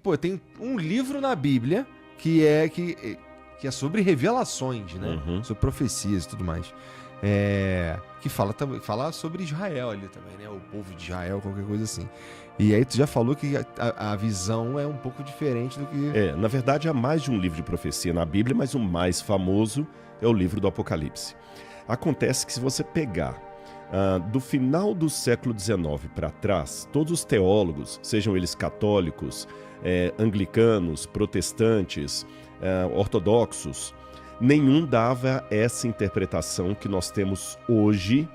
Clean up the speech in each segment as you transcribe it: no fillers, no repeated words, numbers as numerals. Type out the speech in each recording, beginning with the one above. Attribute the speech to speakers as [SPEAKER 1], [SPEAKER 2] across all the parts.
[SPEAKER 1] pô, tem um livro na Bíblia que é sobre revelações, né? Sobre profecias e tudo mais. Que fala sobre Israel ali também, né? O povo de Israel, qualquer coisa assim. E aí tu já falou que a visão é um pouco diferente do que...
[SPEAKER 2] Na verdade, há mais de um livro de profecia na Bíblia, mas o mais famoso é o livro do Apocalipse. Acontece que se você pegar do final do século XIX para trás, todos os teólogos, sejam eles católicos, anglicanos, protestantes, ortodoxos, nenhum dava essa interpretação que nós temos hoje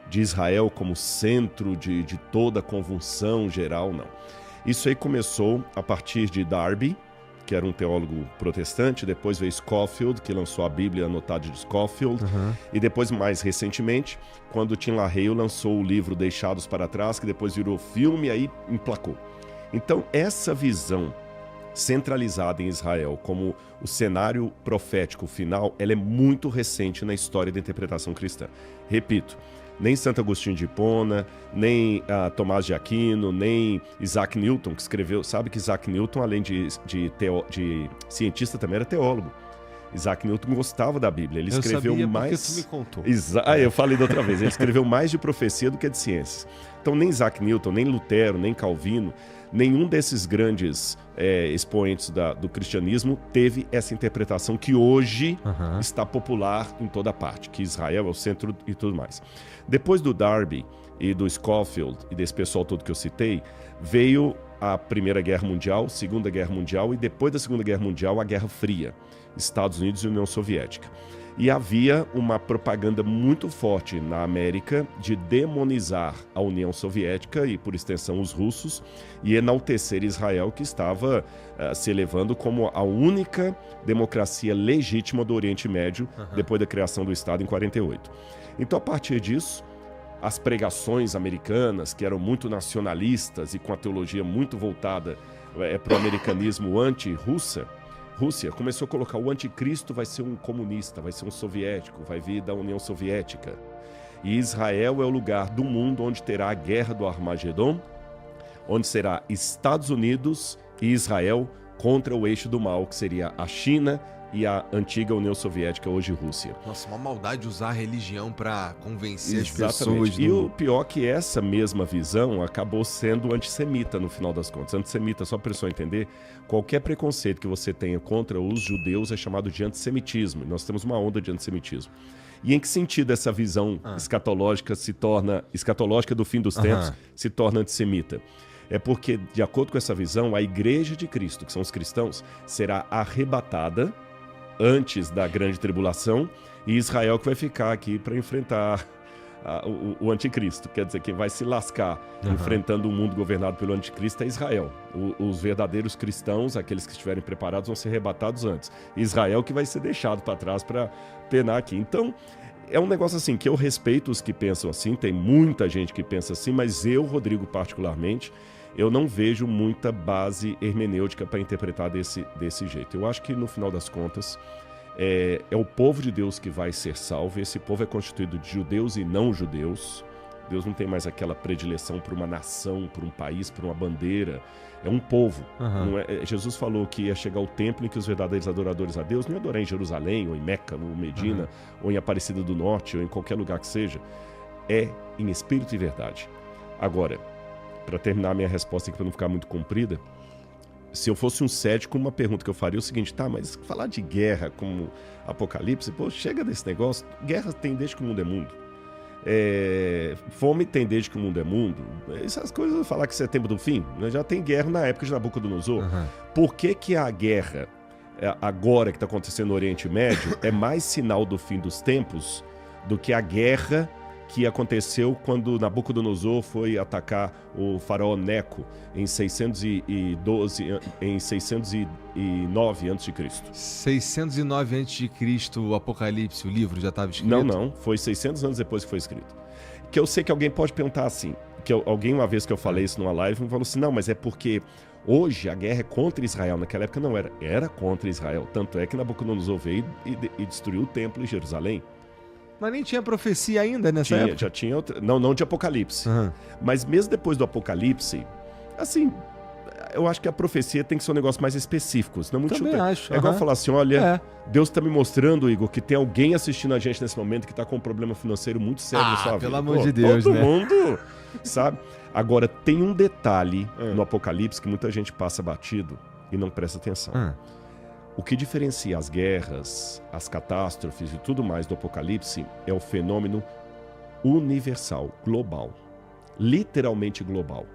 [SPEAKER 2] de Israel como centro de toda a convulsão geral, não. Isso aí começou a partir de Darby, que era um teólogo protestante, depois veio Scofield, que lançou a Bíblia anotada de Scofield, e depois, mais recentemente, quando Tim LaHaye lançou o livro Deixados para Trás, que depois virou filme e aí emplacou. Então, essa visão centralizada em Israel como o cenário profético final, ela é muito recente na história da interpretação cristã. Repito, nem Santo Agostinho de Hipona, nem Tomás de Aquino, nem Isaac Newton, que escreveu... Sabe que Isaac Newton, além de cientista, também era teólogo. Isaac Newton gostava da Bíblia. Ele escreveu mais...
[SPEAKER 1] porque tu me contou.
[SPEAKER 2] Eu falei da outra vez. Ele escreveu mais de profecia do que de ciências. Então, nem Isaac Newton, nem Lutero, nem Calvino, nenhum desses grandes expoentes do cristianismo teve essa interpretação que hoje está popular em toda parte, que Israel é o centro e tudo mais. Depois do Darby e do Scofield e desse pessoal todo que eu citei, veio a Primeira Guerra Mundial, Segunda Guerra Mundial e depois da Segunda Guerra Mundial a Guerra Fria, Estados Unidos e União Soviética. E havia uma propaganda muito forte na América de demonizar a União Soviética e, por extensão, os russos, e enaltecer Israel, que estava se elevando como a única democracia legítima do Oriente Médio depois da criação do Estado em 48. Então, a partir disso, as pregações americanas, que eram muito nacionalistas e com a teologia muito voltada para o americanismo anti-Rússia, começou a colocar o anticristo vai ser um comunista, vai ser um soviético, vai vir da União Soviética. E Israel é o lugar do mundo onde terá a guerra do Armagedon, onde será Estados Unidos e Israel contra o eixo do mal, que seria a China e a antiga União Soviética, hoje Rússia.
[SPEAKER 1] Nossa, uma maldade usar a religião para convencer as pessoas.
[SPEAKER 2] Exatamente. E o pior é que essa mesma visão acabou sendo antissemita no final das contas. Antissemita, só para a pessoa entender, qualquer preconceito que você tenha contra os judeus é chamado de antissemitismo. E nós temos uma onda de antissemitismo. E em que sentido essa visão escatológica do fim dos tempos se torna antissemita? É porque, de acordo com essa visão, a Igreja de Cristo, que são os cristãos, será arrebatada antes da grande tribulação, e Israel que vai ficar aqui para enfrentar o anticristo. Quer dizer, quem vai se lascar enfrentando um mundo governado pelo anticristo é Israel. Os verdadeiros cristãos, aqueles que estiverem preparados, vão ser arrebatados antes. Israel que vai ser deixado para trás para penar aqui. Então, é um negócio assim que eu respeito os que pensam assim, tem muita gente que pensa assim, mas eu, Rodrigo, particularmente, eu não vejo muita base hermenêutica para interpretar desse jeito. Eu acho que, no final das contas, é o povo de Deus que vai ser salvo. Esse povo é constituído de judeus e não judeus. Deus não tem mais aquela predileção por uma nação, por um país, por uma bandeira. É um povo. Não é, Jesus falou que ia chegar o tempo em que os verdadeiros adoradores a Deus não iam adorar em Jerusalém, ou em Meca, ou Medina, ou em Aparecida do Norte, ou em qualquer lugar que seja. É em espírito e verdade. Agora, para terminar a minha resposta aqui, para não ficar muito comprida, se eu fosse um cético, uma pergunta que eu faria é o seguinte: tá, mas falar de guerra como Apocalipse, pô, chega desse negócio. Guerra tem desde que o mundo é mundo. Fome tem desde que o mundo é mundo. Essas coisas, falar que setembro do fim, né? Já tem guerra na época de Nabucodonosor. Por que a guerra, agora que está acontecendo no Oriente Médio, é mais sinal do fim dos tempos do que a guerra que aconteceu quando Nabucodonosor foi atacar o faraó Neco em 609 a.C.
[SPEAKER 1] 609 a.C., o Apocalipse, o livro já estava escrito?
[SPEAKER 2] Não, foi 600 anos depois que foi escrito. Que eu sei que alguém pode perguntar assim, que alguém, uma vez que eu falei isso numa live, me falou assim: não, mas é porque hoje a guerra é contra Israel. Naquela época não era, era contra Israel. Tanto é que Nabucodonosor veio e destruiu o templo em Jerusalém.
[SPEAKER 1] Mas nem tinha profecia ainda nessa época?
[SPEAKER 2] Já tinha outra. Não de Apocalipse. Mas mesmo depois do Apocalipse, assim, eu acho que a profecia tem que ser um negócio mais específico, senão muito
[SPEAKER 1] Também acho.
[SPEAKER 2] É igual falar assim, olha, Deus está me mostrando, Igor, que tem alguém assistindo a gente nesse momento que está com um problema financeiro muito sério na sua vida.
[SPEAKER 1] Pelo amor de Deus,
[SPEAKER 2] todo
[SPEAKER 1] né?
[SPEAKER 2] mundo, sabe? Agora, tem um detalhe no Apocalipse que muita gente passa batido e não presta atenção. O que diferencia as guerras, as catástrofes e tudo mais do Apocalipse é o fenômeno universal, global. Literalmente global.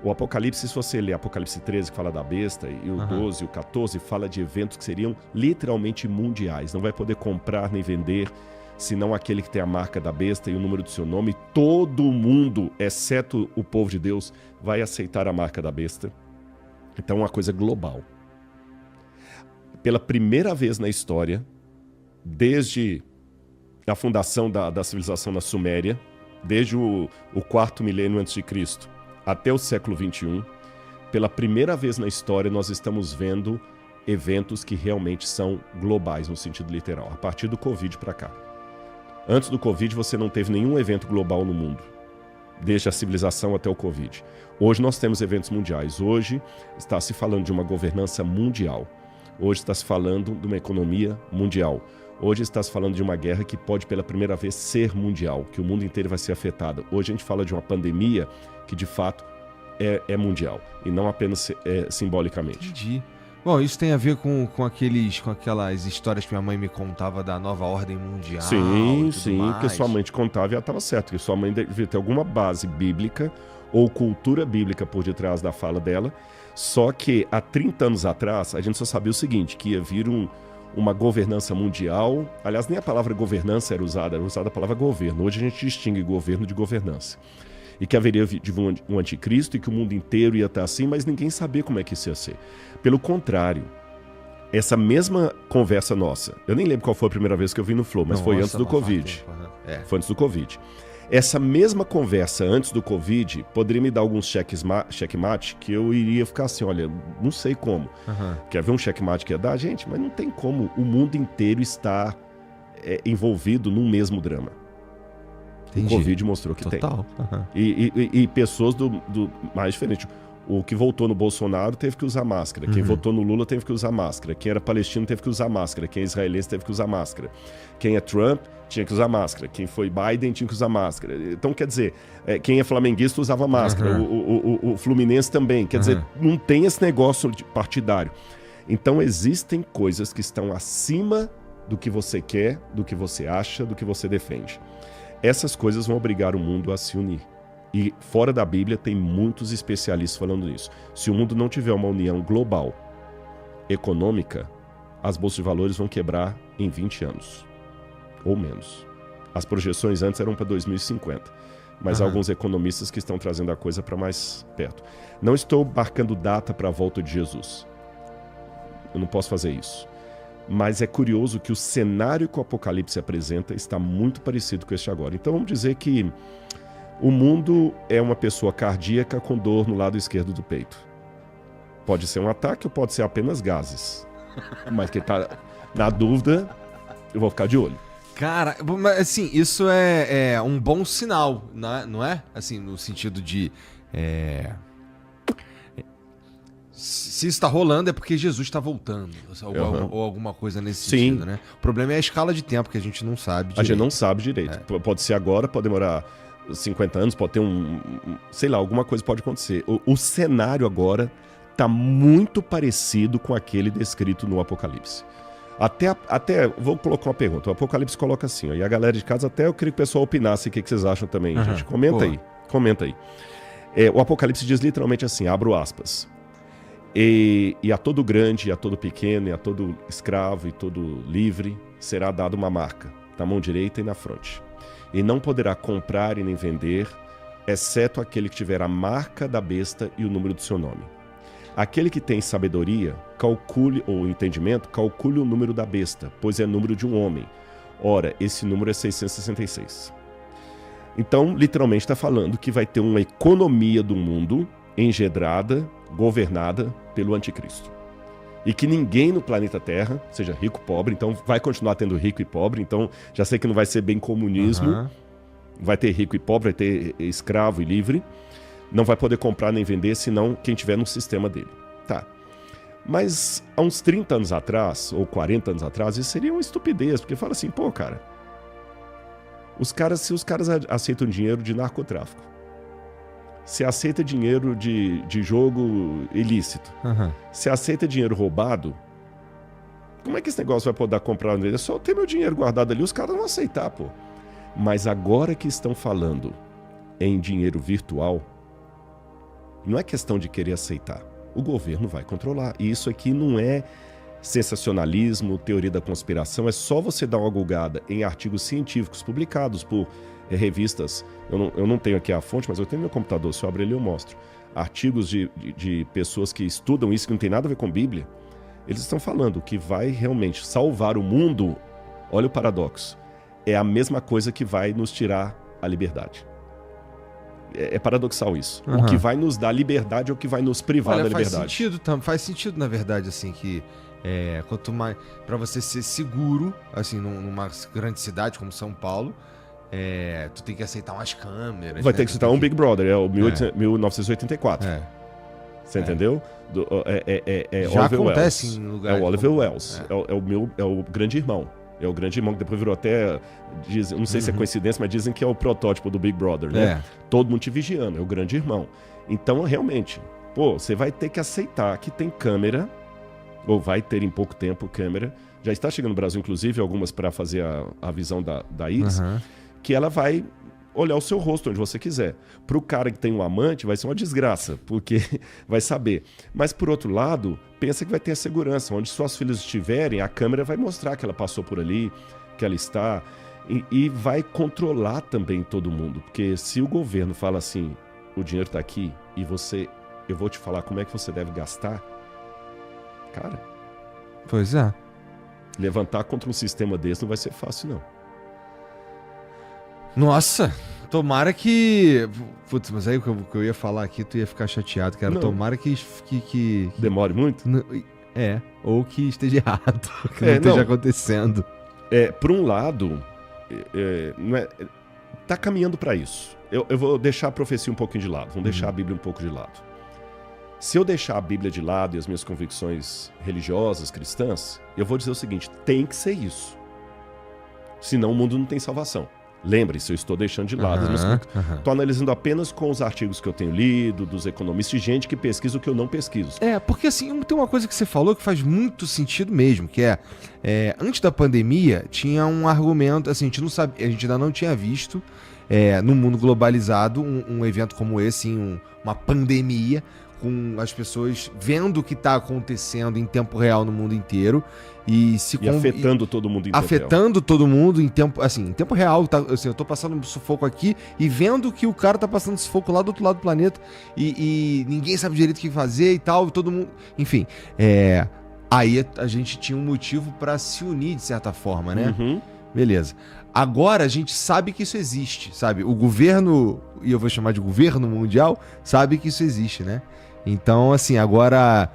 [SPEAKER 2] O Apocalipse, se você ler Apocalipse 13, que fala da besta, e o 12 e o 14, fala de eventos que seriam literalmente mundiais. Não vai poder comprar nem vender, senão aquele que tem a marca da besta e o número do seu nome. Todo mundo, exceto o povo de Deus, vai aceitar a marca da besta. Então é uma coisa global. Pela primeira vez na história, desde a fundação da civilização na Suméria, desde o 4º milênio antes de Cristo, até o século XXI, pela primeira vez na história nós estamos vendo eventos que realmente são globais, no sentido literal, a partir do Covid para cá. Antes do Covid você não teve nenhum evento global no mundo, desde a civilização até o Covid. Hoje nós temos eventos mundiais, hoje está se falando de uma governança mundial, hoje está se falando de uma economia mundial, hoje está se falando de uma guerra que pode pela primeira vez ser mundial, que o mundo inteiro vai ser afetado. Hoje a gente fala de uma pandemia que de fato é mundial e não apenas simbolicamente.
[SPEAKER 1] Entendi. Bom, isso tem a ver com aquelas histórias que minha mãe me contava da nova ordem mundial.
[SPEAKER 2] Sim, que sua mãe te contava e ela estava certa, que sua mãe devia ter alguma base bíblica ou cultura bíblica por detrás da fala dela. Só que há 30 anos atrás a gente só sabia o seguinte, que ia vir uma governança mundial. Aliás, nem a palavra governança era usada a palavra governo. Hoje a gente distingue governo de governança. E que haveria de um anticristo e que o mundo inteiro ia estar assim, mas ninguém sabia como é que isso ia ser. Pelo contrário, essa mesma conversa nossa, eu nem lembro qual foi a primeira vez que eu vi no Flow, mas foi antes do Covid. Foi antes do Covid. Essa mesma conversa antes do Covid poderia me dar alguns checkmate que eu iria ficar assim, olha, não sei como. Quer ver um checkmate que ia dar? Gente, mas não tem como o mundo inteiro estar envolvido num mesmo drama. Entendi. O Covid mostrou que
[SPEAKER 1] Total.
[SPEAKER 2] tem. E pessoas do mais diferente. O que votou no Bolsonaro teve que usar máscara. Quem votou no Lula teve que usar máscara. Quem era palestino teve que usar máscara. Quem é israelense teve que usar máscara. Quem é Trump tinha que usar máscara. Quem foi Biden tinha que usar máscara. Então, quer dizer, quem é flamenguista usava máscara. O Fluminense também. Quer dizer, não tem esse negócio partidário. Então, existem coisas que estão acima do que você quer, do que você acha, do que você defende. Essas coisas vão obrigar o mundo a se unir. E fora da Bíblia tem muitos especialistas falando nisso. Se o mundo não tiver uma união global, econômica, as bolsas de valores vão quebrar em 20 anos. Ou menos. As projeções antes eram para 2050. Mas há alguns economistas que estão trazendo a coisa para mais perto. Não estou marcando data para a volta de Jesus. Eu não posso fazer isso. Mas é curioso que o cenário que o Apocalipse apresenta está muito parecido com este agora. Então vamos dizer que o mundo é uma pessoa cardíaca com dor no lado esquerdo do peito. Pode ser um ataque ou pode ser apenas gases. Mas quem está na dúvida, eu vou ficar de olho.
[SPEAKER 1] Cara, mas assim, isso é um bom sinal, não é? Assim, no sentido de... Se está rolando é porque Jesus está voltando, ou alguma coisa nesse sentido, né? O problema é a escala de tempo que a gente não sabe direito.
[SPEAKER 2] A gente não sabe direito. Pode ser agora, pode demorar 50 anos, pode ter sei lá, alguma coisa pode acontecer. O cenário agora está muito parecido com aquele descrito no Apocalipse. Até vou colocar uma pergunta. O Apocalipse coloca assim, ó, e a galera de casa, até eu queria que o pessoal opinasse o que vocês acham também, gente. Comenta aí. O Apocalipse diz literalmente assim, abro aspas. E a todo grande, e a todo pequeno, e a todo escravo, e todo livre, será dada uma marca, na mão direita e na fronte. E não poderá comprar e nem vender, exceto aquele que tiver a marca da besta e o número do seu nome. Aquele que tem sabedoria, ou entendimento, calcule o número da besta, pois é número de um homem. Ora, esse número é 666. Então, literalmente está falando que vai ter uma economia do mundo engendrada, governada pelo anticristo. E que ninguém no planeta Terra, seja rico ou pobre, então vai continuar tendo rico e pobre, então já sei que não vai ser bem comunismo, vai ter rico e pobre, vai ter escravo e livre, não vai poder comprar nem vender, senão quem tiver no sistema dele. Tá. Mas há uns 30 anos atrás, ou 40 anos atrás, isso seria uma estupidez, porque fala assim, pô, cara, se os caras aceitam dinheiro de narcotráfico, se aceita dinheiro de jogo ilícito, se aceita dinheiro roubado, como é que esse negócio vai poder comprar? É só ter meu dinheiro guardado ali, os caras não aceitar, pô. Mas agora que estão falando em dinheiro virtual, não é questão de querer aceitar. O governo vai controlar. E isso aqui não é sensacionalismo, teoria da conspiração, é só você dar uma gulgada em artigos científicos publicados por revistas. Eu não tenho aqui a fonte, mas eu tenho no meu computador, se eu abrir ele eu mostro. Artigos de pessoas que estudam isso, que não tem nada a ver com Bíblia. Eles estão falando que vai realmente salvar o mundo. Olha o paradoxo. É a mesma coisa que vai nos tirar a liberdade. É paradoxal isso. O que vai nos dar liberdade é o que vai nos privar da liberdade.
[SPEAKER 1] Faz sentido, na verdade, assim, que quanto mais para você ser seguro, assim, numa grande cidade como São Paulo, tu tem que aceitar umas câmeras.
[SPEAKER 2] Vai ter que aceitar um Big Brother, é o 1984. Você entendeu?
[SPEAKER 1] Já
[SPEAKER 2] Oliver
[SPEAKER 1] acontece
[SPEAKER 2] Wells.
[SPEAKER 1] em lugares.
[SPEAKER 2] É o Oliver Wells. É o grande irmão. É o grande irmão que depois virou até... não sei se é coincidência, mas dizem que é o protótipo do Big Brother, né? Todo mundo te vigiando, é o grande irmão. Então, realmente, você vai ter que aceitar que tem câmera, ou vai ter em pouco tempo câmera. Já está chegando no Brasil, inclusive, algumas para fazer a visão da Iris, que ela vai olhar o seu rosto onde você quiser. Para o cara que tem um amante, vai ser uma desgraça, porque vai saber. Mas, por outro lado, pensa que vai ter a segurança. Onde suas filhas estiverem, a câmera vai mostrar que ela passou por ali, que ela está... E vai controlar também todo mundo. Porque se o governo fala assim, o dinheiro está aqui e eu vou te falar como é que você deve gastar, cara...
[SPEAKER 1] Pois é.
[SPEAKER 2] Levantar contra um sistema desse não vai ser fácil, não.
[SPEAKER 1] Nossa, tomara que... Putz, mas aí o que eu ia falar aqui, tu ia ficar chateado, cara. Não. Tomara que...
[SPEAKER 2] Demore muito?
[SPEAKER 1] Ou que esteja errado, que não esteja acontecendo.
[SPEAKER 2] Por um lado, tá caminhando para isso. Eu vou deixar a profecia um pouquinho de lado, vamos deixar a Bíblia um pouco de lado. Se eu deixar a Bíblia de lado e as minhas convicções religiosas, cristãs, eu vou dizer o seguinte, tem que ser isso. Senão o mundo não tem salvação. Lembre-se, eu estou deixando de lado. Estou analisando apenas com os artigos que eu tenho lido, dos economistas, gente que pesquisa o que eu não pesquiso.
[SPEAKER 1] Porque assim, tem uma coisa que você falou que faz muito sentido mesmo, que antes da pandemia, tinha um argumento, assim, a gente não sabe, a gente ainda não tinha visto no mundo globalizado um evento como esse, uma pandemia, com as pessoas vendo o que está acontecendo em tempo real no mundo inteiro e
[SPEAKER 2] afetando todo mundo em tempo real.
[SPEAKER 1] Afetando todo mundo em tempo real. Tá, assim, eu tô passando um sufoco aqui e vendo que o cara tá passando sufoco lá do outro lado do planeta e ninguém sabe direito o que fazer e tal, todo mundo... Enfim, aí a gente tinha um motivo para se unir de certa forma, né? Beleza. Agora a gente sabe que isso existe, sabe? O governo, e eu vou chamar de governo mundial, sabe que isso existe, né? Então, assim, agora...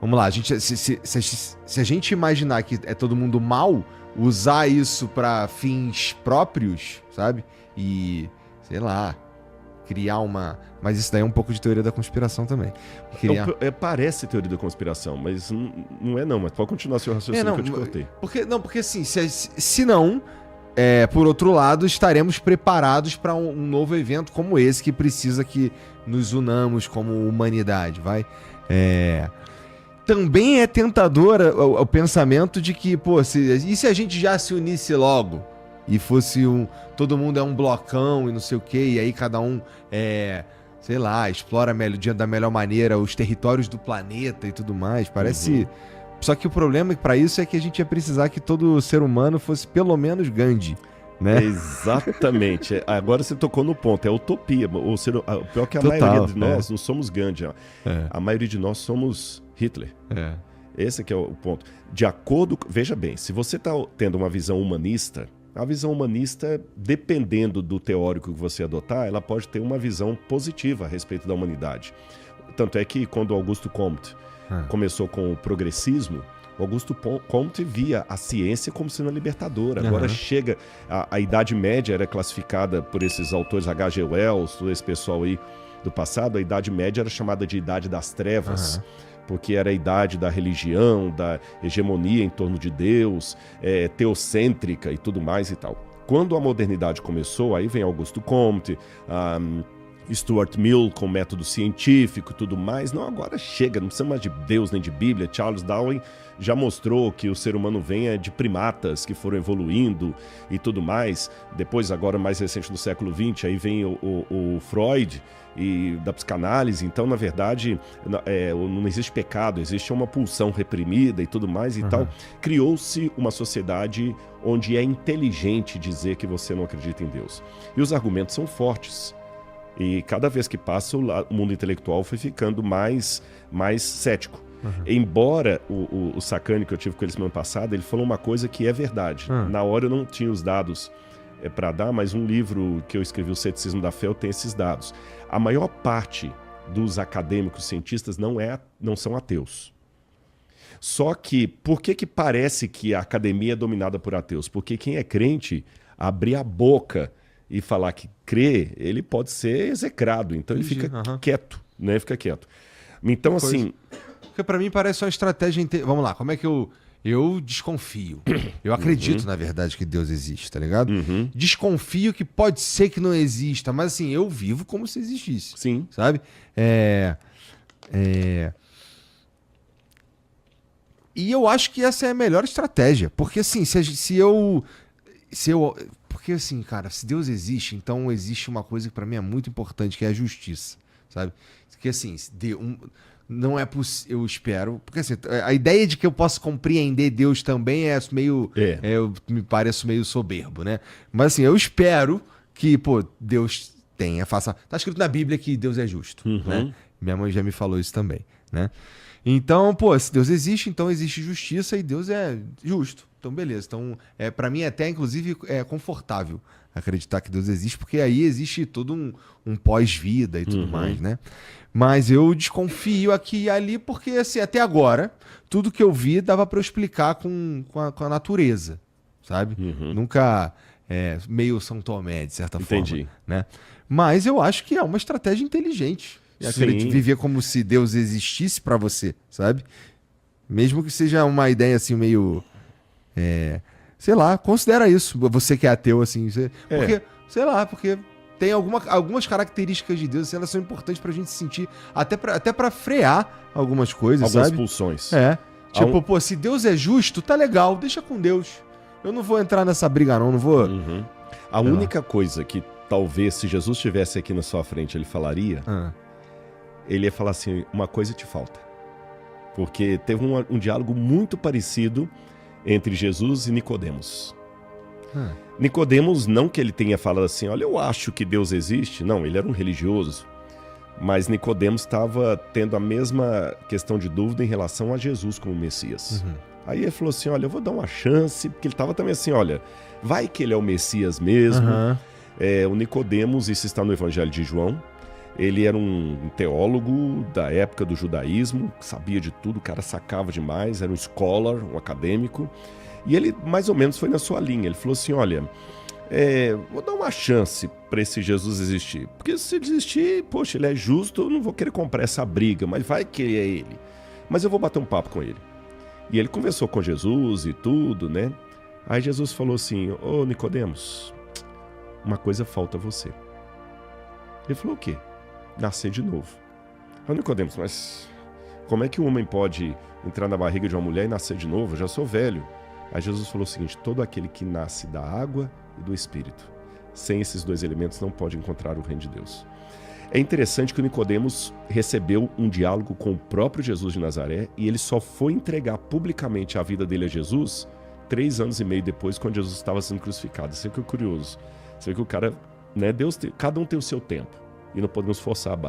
[SPEAKER 1] vamos lá, se a gente imaginar que é todo mundo mal, usar isso para fins próprios, sabe? E, sei lá, criar uma... Mas isso daí é um pouco de teoria da conspiração também.
[SPEAKER 2] Parece teoria da conspiração, mas não é não. Mas pode continuar seu raciocínio que eu te cortei.
[SPEAKER 1] Porque assim, se não... por outro lado, estaremos preparados para um novo evento como esse, que precisa que nos unamos como humanidade, vai? Também é tentador o pensamento de que, e se a gente já se unisse logo? E fosse todo mundo é um blocão e não sei o quê, e aí cada um, sei lá, explora da melhor maneira os territórios do planeta e tudo mais, parece... Só que o problema para isso é que a gente ia precisar que todo ser humano fosse pelo menos Gandhi, né?
[SPEAKER 2] Exatamente. Agora você tocou no ponto. É utopia. O pior que a maioria de nós não somos Gandhi. A maioria de nós somos Hitler. Esse que é o ponto. De acordo... Veja bem, se você está tendo uma visão humanista, a visão humanista, dependendo do teórico que você adotar, ela pode ter uma visão positiva a respeito da humanidade. Tanto é que quando Augusto Comte começou com o progressismo Augusto Comte via a ciência como sendo a libertadora. Agora chega, a Idade Média era classificada por esses autores, H.G. Wells, todo esse pessoal aí do passado, a Idade Média era chamada de Idade das Trevas, porque era a idade da religião, da hegemonia em torno de Deus, teocêntrica e tudo mais e tal. Quando a modernidade começou, aí vem Augusto Comte, Stuart Mill com método científico e tudo mais. Não, agora chega, não precisa mais de Deus nem de Bíblia. Charles Darwin já mostrou que o ser humano vem de primatas que foram evoluindo e tudo mais. Depois, agora mais recente do século XX, aí vem o Freud e da psicanálise. Então, na verdade, não existe pecado, existe uma pulsão reprimida e tudo mais e tal. Criou-se uma sociedade onde é inteligente dizer que você não acredita em Deus. E os argumentos são fortes. E cada vez que passa, o mundo intelectual foi ficando mais cético. Embora o Sacani, que eu tive com ele semana passada, ele falou uma coisa que é verdade. Na hora eu não tinha os dados para dar, mas um livro que eu escrevi, O Ceticismo da Fé, tem esses dados. A maior parte dos acadêmicos cientistas não são ateus. Só que, por que parece que a academia é dominada por ateus? Porque quem é crente, abrir a boca e falar que crê, ele pode ser execrado. Então ele fica quieto, né? Fica quieto. Então, assim...
[SPEAKER 1] Porque pra mim parece uma estratégia... Vamos lá, como é que eu desconfio? Eu acredito, na verdade, que Deus existe, tá ligado? Desconfio que pode ser que não exista, mas assim, eu vivo como se existisse.
[SPEAKER 2] Sim.
[SPEAKER 1] Sabe? E eu acho que essa é a melhor estratégia. Porque assim, porque assim, cara, se Deus existe, então existe uma coisa que pra mim é muito importante, que é a justiça, sabe? Que assim, não é possível, eu espero, porque assim, a ideia de que eu posso compreender Deus também é meio, me parece meio soberbo, né? Mas assim, eu espero que, Deus faça... Tá escrito na Bíblia que Deus é justo, né? Minha mãe já me falou isso também, né? Então, se Deus existe, então existe justiça e Deus é justo. Então, beleza. Então, para mim, até, inclusive, é confortável acreditar que Deus existe, porque aí existe todo um pós-vida e tudo mais, né? Mas eu desconfio aqui e ali, porque, assim, até agora, tudo que eu vi dava para eu explicar com a natureza, sabe? Nunca meio São Tomé, de certa forma, né? Mas eu acho que é uma estratégia inteligente. Viver como se Deus existisse pra você, sabe? Mesmo que seja uma ideia assim meio... sei lá, considera isso. Você que é ateu, assim. Porque, sei lá, porque tem algumas características de Deus, assim, elas são importantes pra gente sentir, até pra frear algumas coisas,
[SPEAKER 2] algumas
[SPEAKER 1] sabe?
[SPEAKER 2] pulsões.
[SPEAKER 1] Tipo, se Deus é justo, tá legal, deixa com Deus. Eu não vou entrar nessa briga, não vou...
[SPEAKER 2] A única coisa que talvez, se Jesus estivesse aqui na sua frente, ele falaria... Ele ia falar assim, uma coisa te falta. Porque teve um diálogo muito parecido entre Jesus e Nicodemos. Nicodemos, não que ele tenha falado assim, olha, eu acho que Deus existe. Não, ele era um religioso. Mas Nicodemos estava tendo a mesma questão de dúvida em relação a Jesus como Messias. Aí ele falou assim, olha, eu vou dar uma chance, porque ele estava também assim, olha, vai que ele é o Messias mesmo. O Nicodemos, isso está no Evangelho de João. Ele era um teólogo da época do judaísmo, sabia de tudo, o cara sacava demais, era um scholar, um acadêmico. E ele mais ou menos foi na sua linha. Ele falou assim, olha, vou dar uma chance para esse Jesus existir. Porque se ele existir, poxa, ele é justo, eu não vou querer comprar essa briga, mas vai que é ele. Mas eu vou bater um papo com ele. E ele conversou com Jesus e tudo, né? Aí Jesus falou assim, ô Nicodemos, uma coisa falta a você. Ele falou o quê? Nascer de novo. Eu Nicodemos, mas como é que um homem pode entrar na barriga de uma mulher e nascer de novo? Eu já sou velho. Aí Jesus falou o seguinte, todo aquele que nasce da água e do Espírito, sem esses dois elementos não pode encontrar o reino de Deus. É interessante que o Nicodemos recebeu um diálogo com o próprio Jesus de Nazaré e ele só foi entregar publicamente a vida dele a Jesus 3 anos e meio depois, quando Jesus estava sendo crucificado. Isso é que é curioso. Você vê que o cara, né, cada um tem o seu tempo. E não podemos forçar a barra.